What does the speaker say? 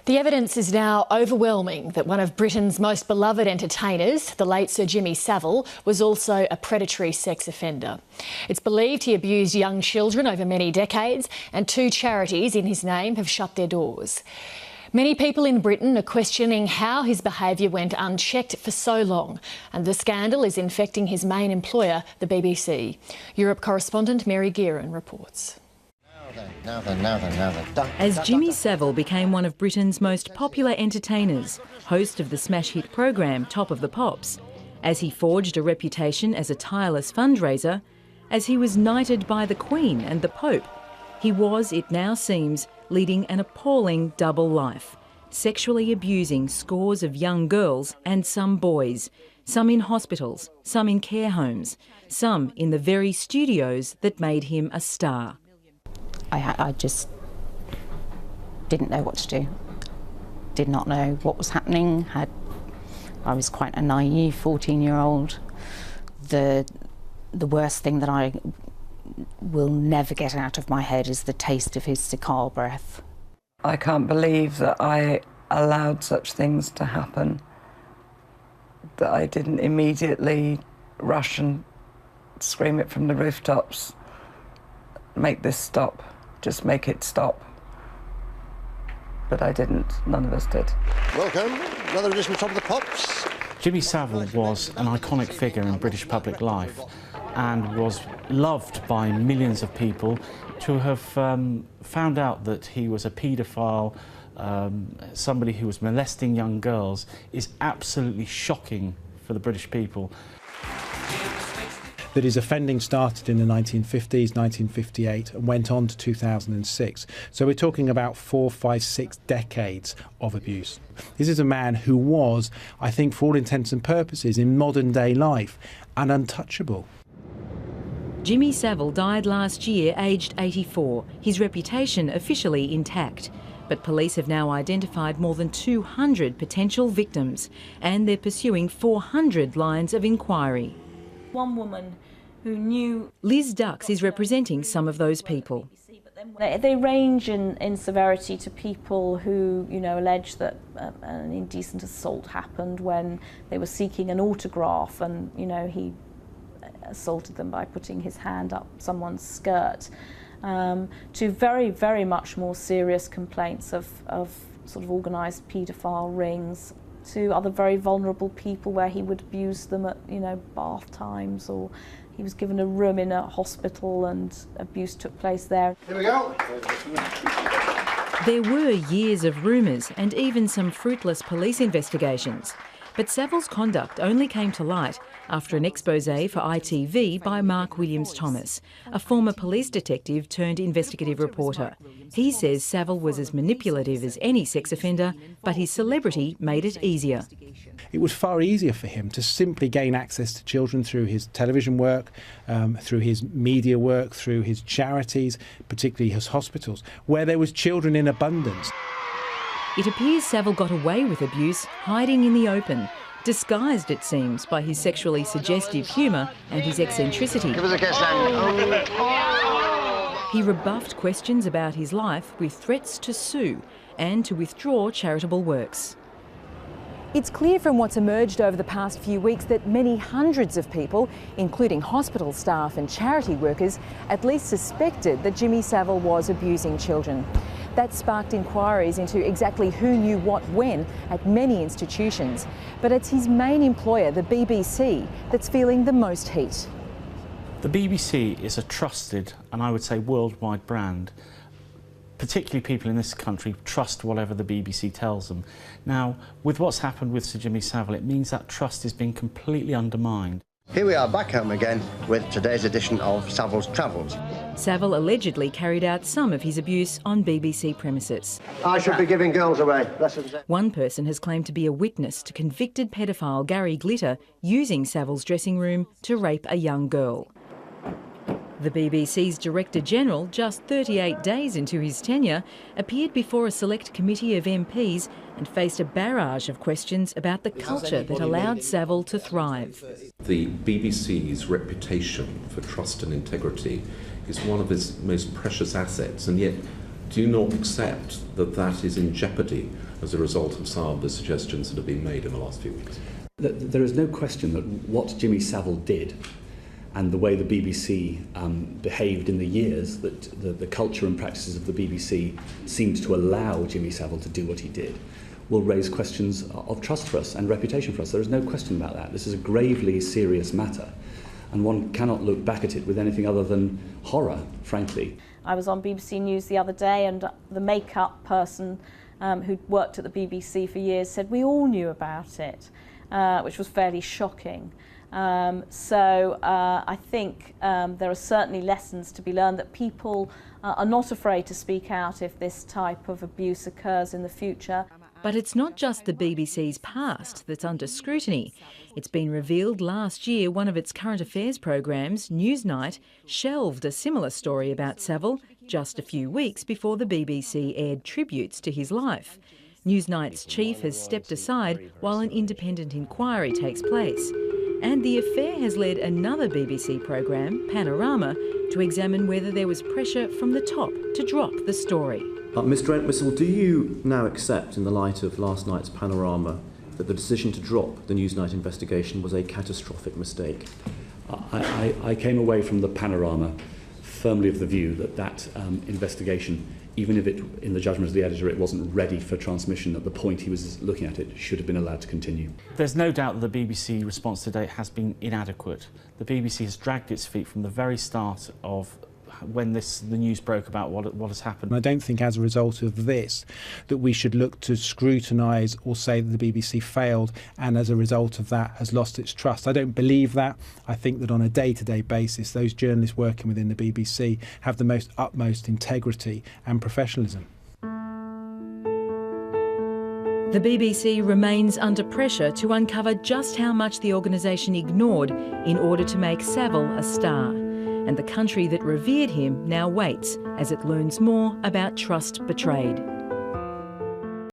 The evidence is now overwhelming that one of Britain's most beloved entertainers, the late Sir Jimmy Savile, was also a predatory sex offender. It's believed he abused young children over many decades, and 2 charities in his name have shut their doors. Many people in Britain are questioning how his behaviour went unchecked for so long, and the scandal is infecting his main employer, the BBC. Europe correspondent Mary Gearan reports. Now then. As Jimmy Savile became one of Britain's most popular entertainers, host of the smash hit program Top of the Pops, as he forged a reputation as a tireless fundraiser, as he was knighted by the Queen and the Pope, he was, it now seems, leading an appalling double life, sexually abusing scores of young girls and some boys, some in hospitals, some in care homes, some in the very studios that made him a star. I just didn't know what to do, did not know what was happening. I was quite a naive 14-year-old. The worst thing that I will never get out of my head is the taste of his cigar breath. I can't believe that I allowed such things to happen, that I didn't immediately rush and scream it from the rooftops, make this stop. Just make it stop. But I didn't. None of us did. Welcome. Another edition of Top of the Pops. Jimmy Savile was an iconic figure in British public life and was loved by millions of people. To have found out that he was a paedophile, somebody who was molesting young girls, is absolutely shocking for the British people. That his offending started in the 1950s, 1958, and went on to 2006. So we're talking about 4, 5, 6 decades of abuse. This is a man who was, I think, for all intents and purposes, in modern day life, an untouchable. Jimmy Savile died last year, aged 84, his reputation officially intact. But police have now identified more than 200 potential victims, and they're pursuing 400 lines of inquiry. One woman who knew... Liz Dux is representing some of those people. They range in severity to people who, allege that an indecent assault happened when they were seeking an autograph and, he assaulted them by putting his hand up someone's skirt, to very, very much more serious complaints of sort of organised paedophile rings, to other very vulnerable people where he would abuse them at, bath times, or he was given a room in a hospital and abuse took place there. Here we go. There were years of rumours and even some fruitless police investigations. But Savile's conduct only came to light after an exposé for ITV by Mark Williams-Thomas, a former police detective turned investigative reporter. He says Savile was as manipulative as any sex offender, but his celebrity made it easier. It was far easier for him to simply gain access to children through his television work, through his media work, through his charities, particularly his hospitals, where there was children in abundance. It appears Savile got away with abuse hiding in the open, disguised, it seems, by his sexually suggestive humour and his eccentricity. Give us a kiss then. He rebuffed questions about his life with threats to sue and to withdraw charitable works. It's clear from what's emerged over the past few weeks that many hundreds of people, including hospital staff and charity workers, at least suspected that Jimmy Savile was abusing children. That sparked inquiries into exactly who knew what when at many institutions. But it's his main employer, the BBC, that's feeling the most heat. The BBC is a trusted and I would say worldwide brand. Particularly people in this country trust whatever the BBC tells them. Now, with what's happened with Sir Jimmy Savile, it means that trust is being completely undermined. Here we are back home again with today's edition of Savile's Travels. Savile allegedly carried out some of his abuse on BBC premises. I should be giving girls away. One person has claimed to be a witness to convicted pedophile Gary Glitter using Savile's dressing room to rape a young girl. The BBC's Director General, just 38 days into his tenure, appeared before a select committee of MPs and faced a barrage of questions about the culture that allowed Savile to thrive. The BBC's reputation for trust and integrity is one of its most precious assets, and yet Do you not accept that that is in jeopardy as a result of some of the suggestions that have been made in the last few weeks? There is no question that what Jimmy Savile did and the way the BBC behaved in the years that the culture and practices of the BBC seemed to allow Jimmy Savile to do what he did will raise questions of trust for us and reputation for us. There is no question about that. This is a gravely serious matter, and one cannot look back at it with anything other than horror, frankly. I was on BBC News the other day, and the makeup person who'd worked at the BBC for years said we all knew about it, which was fairly shocking. So I think there are certainly lessons to be learned, that people are not afraid to speak out if this type of abuse occurs in the future. But it's not just the BBC's past that's under scrutiny. It's been revealed last year one of its current affairs programs, Newsnight, shelved a similar story about Savile just a few weeks before the BBC aired tributes to his life. Newsnight's chief has stepped aside while an independent inquiry takes place. And the affair has led another BBC programme, Panorama, to examine whether there was pressure from the top to drop the story. Mr Entwistle, do you now accept, in the light of last night's Panorama, that the decision to drop the Newsnight investigation was a catastrophic mistake? I came away from the Panorama firmly of the view that investigation, even if it, in the judgment of the editor, it wasn't ready for transmission at the point he was looking at it, should have been allowed to continue. There's no doubt that the BBC response to date has been inadequate. The BBC has dragged its feet from the very start of when the news broke about what has happened. I don't think as a result of this that we should look to scrutinise or say that the BBC failed and as a result of that has lost its trust. I don't believe that. I think that on a day-to-day basis those journalists working within the BBC have the utmost integrity and professionalism. The BBC remains under pressure to uncover just how much the organisation ignored in order to make Savile a star. And the country that revered him now waits as it learns more about trust betrayed.